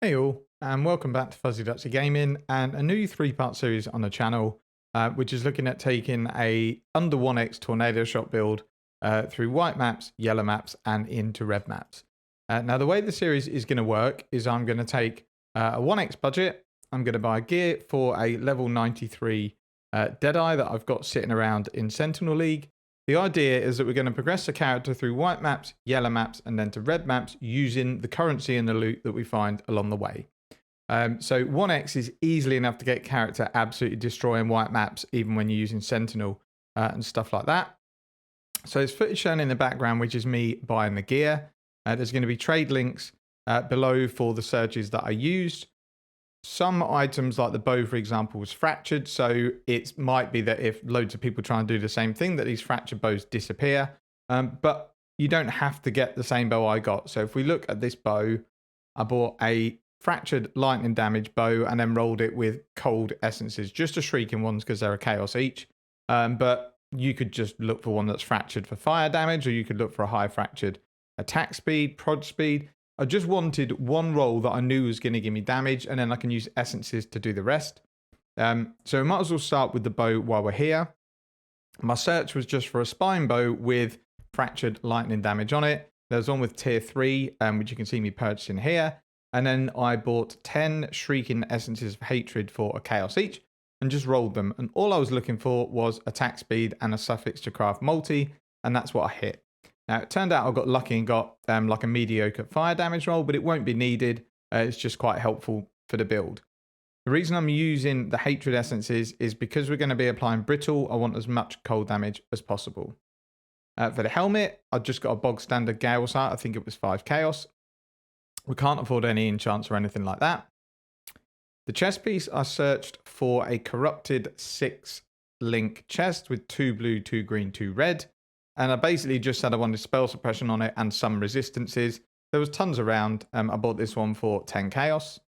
Hey all, and welcome back to Fuzzy Ducksy Gaming and a new three-part series on the channel, which is looking at taking a under 1x tornado shot build through white maps, yellow maps, and into red maps. Now, the way the series is going to work is I'm going to take a 1x budget. I'm going to buy gear for a level 93 Deadeye that I've got sitting around in Sentinel League. The idea is that we're going to progress the character through white maps, yellow maps, and then to red maps using the currency and the loot that we find along the way. So 1x is easily enough to get character absolutely destroying white maps, even when you're using Sentinel and stuff like that. So there's footage shown in the background, which is me buying the gear. There's going to be trade links below for the searches that I used. Some items like the bow, for example, was fractured. So it might be that if loads of people try and do the same thing, that these fractured bows disappear. But you don't have to get the same bow I got. So if we look at this bow, I bought a fractured lightning damage bow and then rolled it with cold essences, just to shrieking ones because they're a chaos each. But you could just look for one that's fractured for fire damage, or you could look for a high fractured attack speed, prod speed. I just wanted one roll that I knew was going to give me damage, and then I can use essences to do the rest. So we might as well start with the bow while we're here. My search was just for a spine bow with fractured lightning damage on it. There's one with tier 3, which you can see me purchasing here. And then I bought 10 shrieking essences of hatred for a chaos each and just rolled them. And all I was looking for was attack speed and a suffix to craft multi, and that's what I hit. Now, it turned out I got lucky and got like a mediocre fire damage roll, but it won't be needed. It's just quite helpful for the build. The reason I'm using the hatred essences is because we're going to be applying brittle. I want as much cold damage as possible. For the helmet, I've just got a bog standard Galesight. I think it was 5 chaos. We can't afford any enchants or anything like that. The chest piece, I searched for a corrupted 6-link chest with 2 blue, 2 green, 2 red. And I basically just said I wanted spell suppression on it and some resistances. There was tons around. I bought this one for 10 chaos.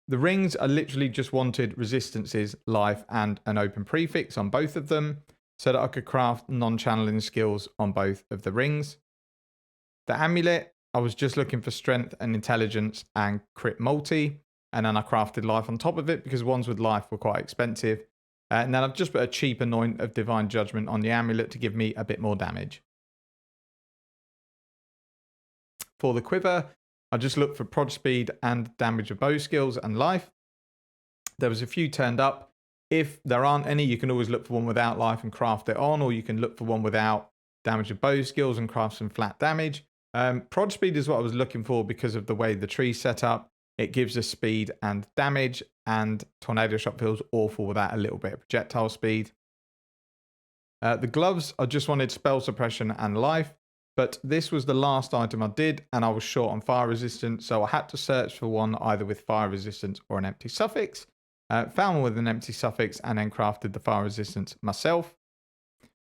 The rings, I literally just wanted resistances, life, and an open prefix on both of them so that I could craft non-channeling skills on both of the rings. The amulet, I was just looking for strength and intelligence and crit multi. And then I crafted life on top of it because ones with life were quite expensive. And then I've just put a cheap Annoint of Divine Judgement on the amulet to give me a bit more damage. For the quiver, I just looked for prod speed and damage of bow skills and life. There was a few turned up. If there aren't any, you can always look for one without life and craft it on, or you can look for one without damage of bow skills and craft some flat damage. Prod speed is what I was looking for because of the way the tree's set up. It gives us speed and damage, and tornado shot feels awful without a little bit of projectile speed. The gloves, I just wanted spell suppression and life, but this was the last item I did, and I was short on fire resistance, so I had to search for one either with fire resistance or an empty suffix. Found one with an empty suffix, and then crafted the fire resistance myself.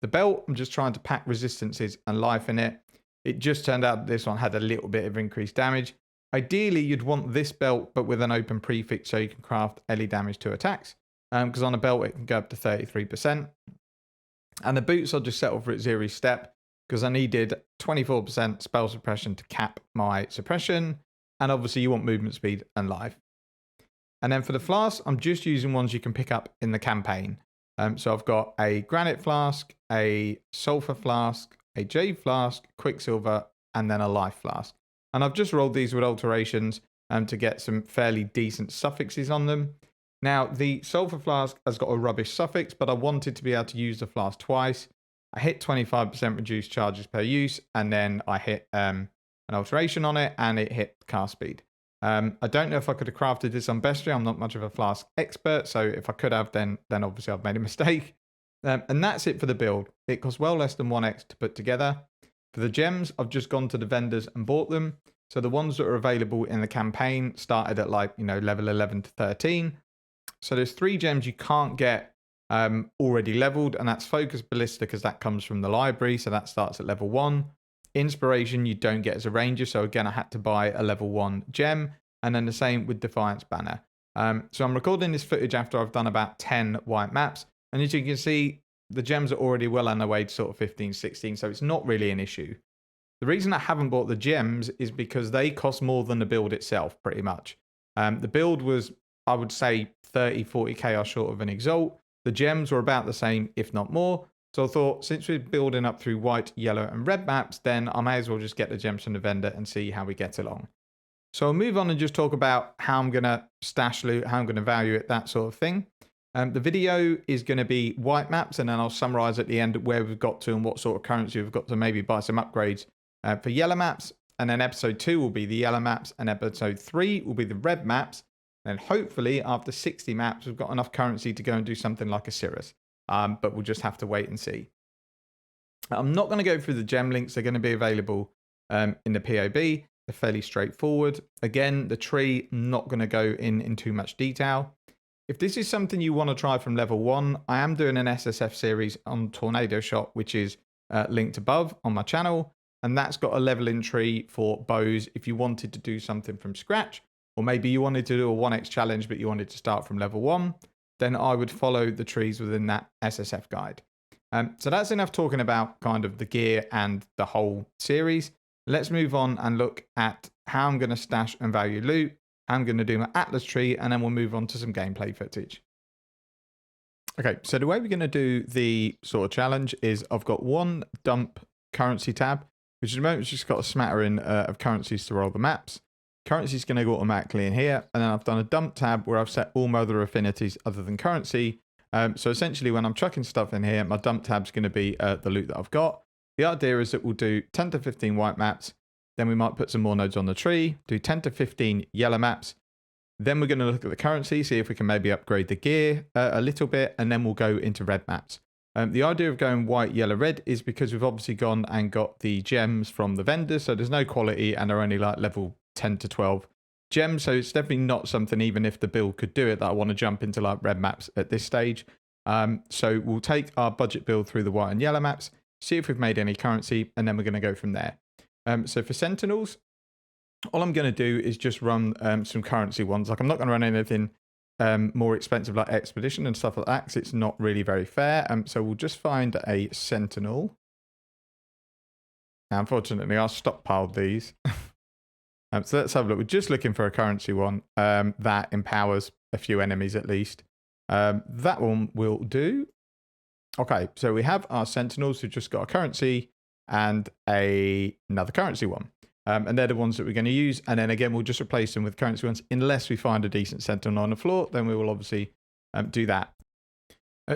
The belt, I'm just trying to pack resistances and life in it. It just turned out that this one had a little bit of increased damage. Ideally, you'd want this belt, but with an open prefix so you can craft LE damage to attacks. Because on a belt, it can go up to 33%. And the boots, I'll just settle for Atziri step, because I needed 24% spell suppression to cap my suppression. And obviously, you want movement speed and life. And then for the flasks, I'm just using ones you can pick up in the campaign. So I've got a granite flask, a sulfur flask, a jade flask, quicksilver, and then a life flask. And I've just rolled these with alterations to get some fairly decent suffixes on them. Now, the sulfur flask has got a rubbish suffix, but I wanted to be able to use the flask twice. I hit 25% reduced charges per use, and then I hit an alteration on it, and it hit cast speed. I don't know if I could have crafted this on bestiary. I'm not much of a flask expert, so if I could have, then obviously I've made a mistake. And that's it for the build. It costs well less than 1x to put together. For the gems, I've just gone to the vendors and bought them. So the ones that are available in the campaign started at level 11 to 13. So there's 3 gems you can't get already leveled, and that's Focus Ballista because that comes from the library. So that starts at level 1. Inspiration you don't get as a ranger. So again, I had to buy a level 1 gem, and then the same with Defiance Banner. So I'm recording this footage after I've done about 10 white maps. And as you can see, the gems are already well on their way to sort of 15, 16. So it's not really an issue. The reason I haven't bought the gems is because they cost more than the build itself, pretty much. The build was, I would say, 30, 40k short of an Exalt. The gems were about the same, if not more. So I thought, since we're building up through white, yellow, and red maps, then I may as well just get the gems from the vendor and see how we get along. So I'll move on and just talk about how I'm going to stash loot, how I'm going to value it, that sort of thing. The video is going to be white maps, and then I'll summarize at the end where we've got to and what sort of currency we've got to maybe buy some upgrades for yellow maps. And then episode 2 will be the yellow maps, and episode 3 will be the red maps. And hopefully after 60 maps, we've got enough currency to go and do something like a Cirrus. But we'll just have to wait and see. I'm not going to go through the gem links. They're going to be available in the POB. They're fairly straightforward. Again, the tree, not going to go in too much detail. If this is something you want to try from level 1, I am doing an SSF series on Tornado Shot, which is linked above on my channel. And that's got a leveling tree for bows if you wanted to do something from scratch. Or maybe you wanted to do a 1x challenge, but you wanted to start from level 1. Then I would follow the trees within that SSF guide. So that's enough talking about kind of the gear and the whole series. Let's move on and look at how I'm going to stash and value loot. I'm going to do my Atlas tree, and then we'll move on to some gameplay footage. Okay, so the way we're going to do the sort of challenge is I've got one dump currency tab, which at the moment has just got a smattering of currencies to roll the maps. Currency is going to go automatically in here, and then I've done a dump tab where I've set all my other affinities other than currency. So essentially when I'm chucking stuff in here, my dump tab is going to be the loot that I've got. The idea is that we'll do 10 to 15 white maps, then we might put some more nodes on the tree, do 10 to 15 yellow maps, then we're going to look at the currency, see if we can maybe upgrade the gear a little bit, and then we'll go into red maps. The idea of going white, yellow, red is because we've obviously gone and got the gems from the vendors, so there's no quality and they're only like level 10 to 12 gems, so it's definitely not something, even if the build could do it, that I want to jump into like red maps at this stage. So we'll take our budget build through the white and yellow maps, see if we've made any currency, and then we're going to go from there. So for Sentinels, all I'm going to do is just run some currency ones. Like I'm not going to run anything more expensive like Expedition and stuff like that, because it's not really very fair. So we'll just find a Sentinel. Now, unfortunately, I stockpiled these. So let's have a look. We're just looking for a currency one that empowers a few enemies at least. That one will do. Okay, so we have our Sentinels who just got a currency and another currency one. And they're the ones that we're going to use. And then again, we'll just replace them with currency ones unless we find a decent Sentinel on the floor. Then we will obviously do that.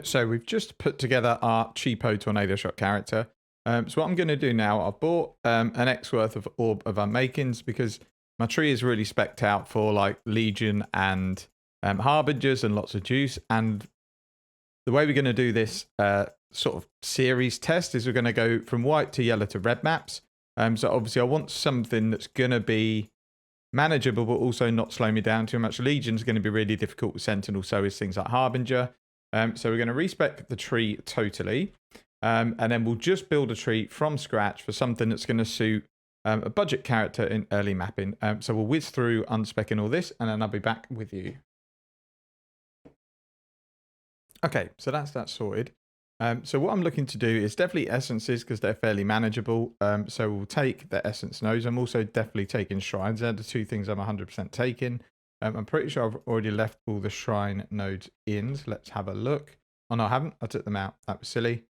So we've just put together our cheapo Tornado Shot character. So what I'm going to do now, I've bought an X worth of Orb of Unmakings because my tree is really specced out for like Legion and Harbingers and lots of juice. And the way we're going to do this sort of series test is we're going to go from white to yellow to red maps. So obviously I want something that's going to be manageable, but also not slow me down too much. Legion's going to be really difficult with Sentinel, so is things like Harbinger. So we're going to respec the tree totally. And then we'll just build a tree from scratch for something that's going to suit a budget character in early mapping. So we'll whiz through unspecking all this, and then I'll be back with you. Okay, so that's that sorted. So what I'm looking to do is definitely essences because they're fairly manageable. So we'll take the essence nodes. I'm also definitely taking shrines. They're the two things I'm 100% taking. I'm pretty sure I've already left all the shrine nodes in. So let's have a look. Oh, no, I haven't. I took them out. That was silly.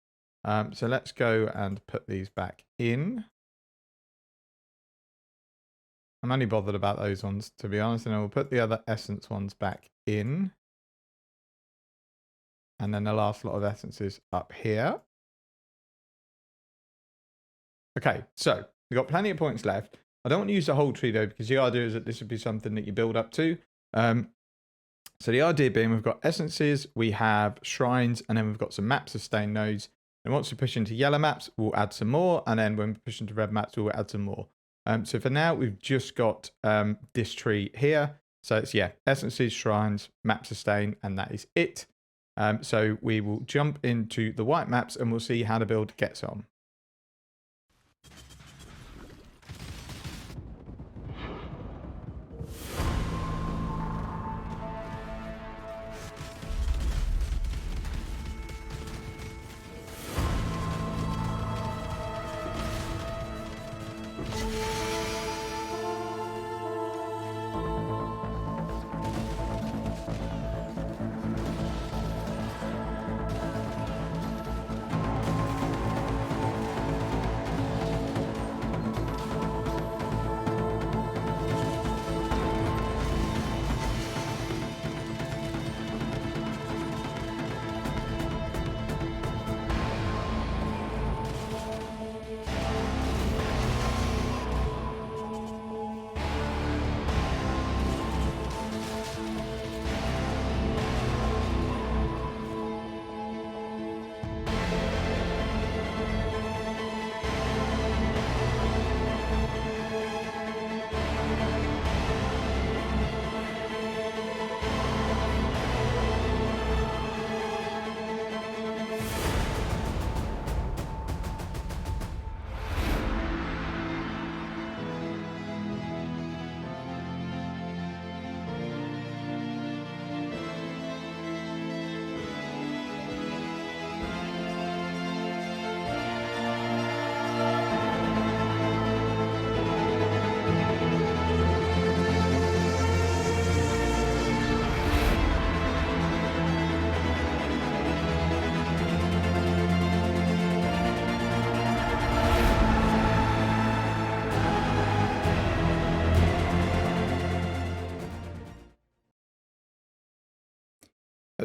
So let's go and put these back in. I'm only bothered about those ones, to be honest. And then we'll put the other essence ones back in. And then the last lot of essences up here. Okay, so we've got plenty of points left. I don't want to use the whole tree though, because the idea is that this would be something that you build up to. So the idea being we've got essences, we have shrines, and then we've got some map sustain nodes. And once we push into yellow maps, we'll add some more. And then when we push into red maps, we'll add some more. So for now, we've just got this tree here. So it's, yeah, essences, shrines, map sustain, and that is it. So we will jump into the white maps and we'll see how the build gets on.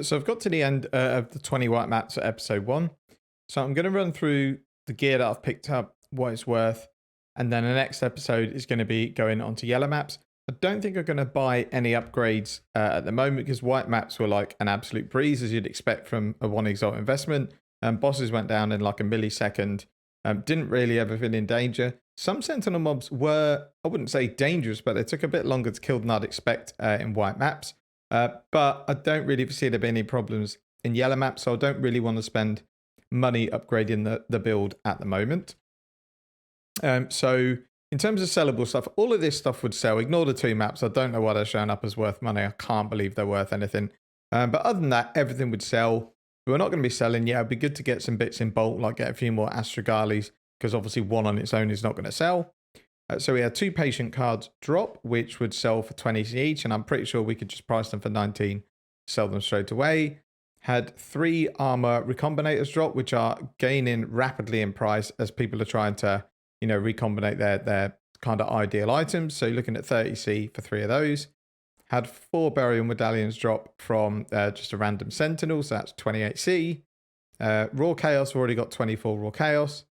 So I've got to the end of the 20 white maps at episode 1. So I'm going to run through the gear that I've picked up, what it's worth, and then the next episode is going to be going on to yellow maps. I don't think I'm going to buy any upgrades at the moment because white maps were like an absolute breeze, as you'd expect from a 1 Exalt investment. Bosses went down in like a millisecond. Didn't really ever feel in danger. Some Sentinel mobs were, I wouldn't say dangerous, but they took a bit longer to kill than I'd expect in white maps. But I don't really foresee there being any problems in yellow maps, so I don't really want to spend money upgrading the build at the moment. So in terms of sellable stuff, all of this stuff would sell. Ignore the 2 maps. I don't know why they're showing up as worth money. I can't believe they're worth anything. But other than that, everything would sell. We're not going to be selling. Yeah, it'd be good to get some bits in bulk, like get a few more Astragalis, because obviously 1 on its own is not going to sell. So we had 2 patient cards drop, which would sell for 20 each, and I'm pretty sure we could just price them for 19, sell them straight away. Had 3 armor recombinators drop, which are gaining rapidly in price as people are trying to, recombinate their kind of ideal items. So you're looking at 30C for 3 of those. Had 4 burial medallions drop from just a random sentinel, so that's 28C. Raw chaos, already got 24 raw chaos.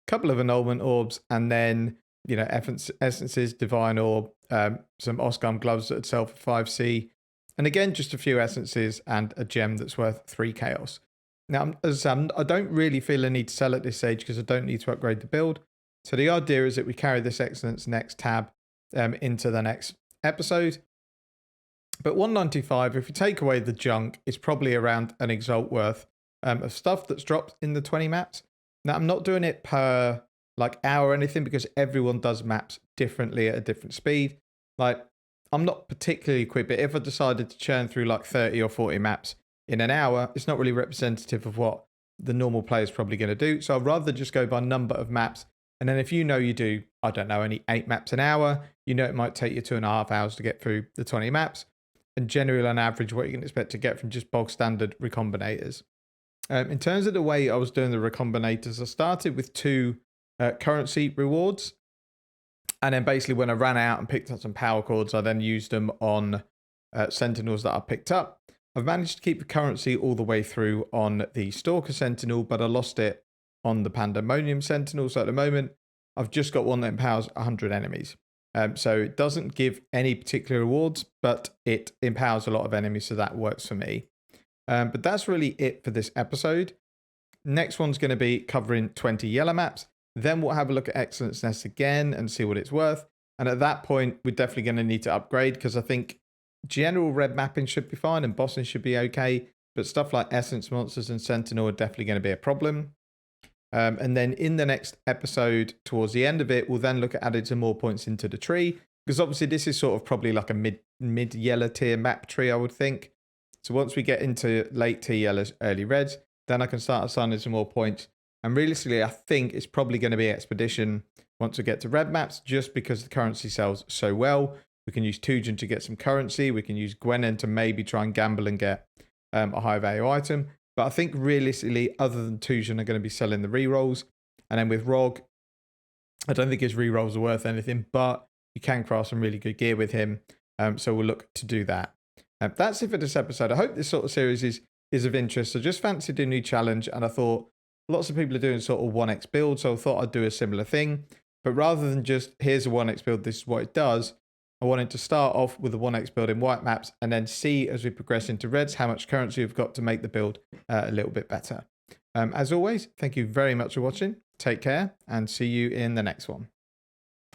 Couple of annulment orbs, and then essences, divine orb, some Osgum gloves that would sell for 5C, and again just a few essences and a gem that's worth 3 chaos. Now, as I said, I don't really feel a need to sell at this stage because I don't need to upgrade the build. So the idea is that we carry this Excellence Next tab into the next episode. But 195, if you take away the junk, is probably around an Exalt worth of stuff that's dropped in the 20 maps. Now, I'm not doing it per hour or anything because everyone does maps differently at a different speed. I'm not particularly quick, but if I decided to churn through 30 or 40 maps in an hour, it's not really representative of what the normal player is probably going to do. So I'd rather just go by number of maps. And then if you do, I don't know, only 8 maps an hour, it might take you 2.5 hours to get through the 20 maps. And generally, on average, what you can expect to get from just bog standard recombinators. In terms of the way I was doing the recombinators, I started with 2 currency rewards. And then basically when I ran out and picked up some power cords, I then used them on Sentinels that I picked up. I've managed to keep the currency all the way through on the Stalker Sentinel, but I lost it on the Pandemonium Sentinel. So at the moment, I've just got one that empowers 100 enemies. So it doesn't give any particular rewards, but it empowers a lot of enemies, so that works for me. But that's really it for this episode. Next one's going to be covering 20 yellow maps. Then we'll have a look at Excellence Nest again and see what it's worth. And at that point, we're definitely going to need to upgrade because I think general red mapping should be fine and bossing should be okay. But stuff like Essence Monsters and Sentinel are definitely going to be a problem. And then in the next episode, towards the end of it, we'll then look at adding some more points into the tree. Because obviously this is sort of probably like a mid yellow tier map tree, I would think. So once we get into late tier yellows, early reds, then I can start assigning some more points. And realistically, I think it's probably going to be Expedition once we get to red maps, just because the currency sells so well. We can use Tujen to get some currency. We can use Gwennen to maybe try and gamble and get a high value item. But I think realistically, other than Tujen, are going to be selling the rerolls. And then with Rog, I don't think his rerolls are worth anything, but you can craft some really good gear with him. So we'll look to do that. That's it for this episode. I hope this sort of series is of interest. I just fancied a new challenge, and I thought lots of people are doing sort of 1x build, so I thought I'd do a similar thing. But rather than just, here's a 1x build, this is what it does, I wanted to start off with a 1x build in white maps and then see as we progress into reds how much currency we've got to make the build a little bit better. As always, thank you very much for watching. Take care and see you in the next one.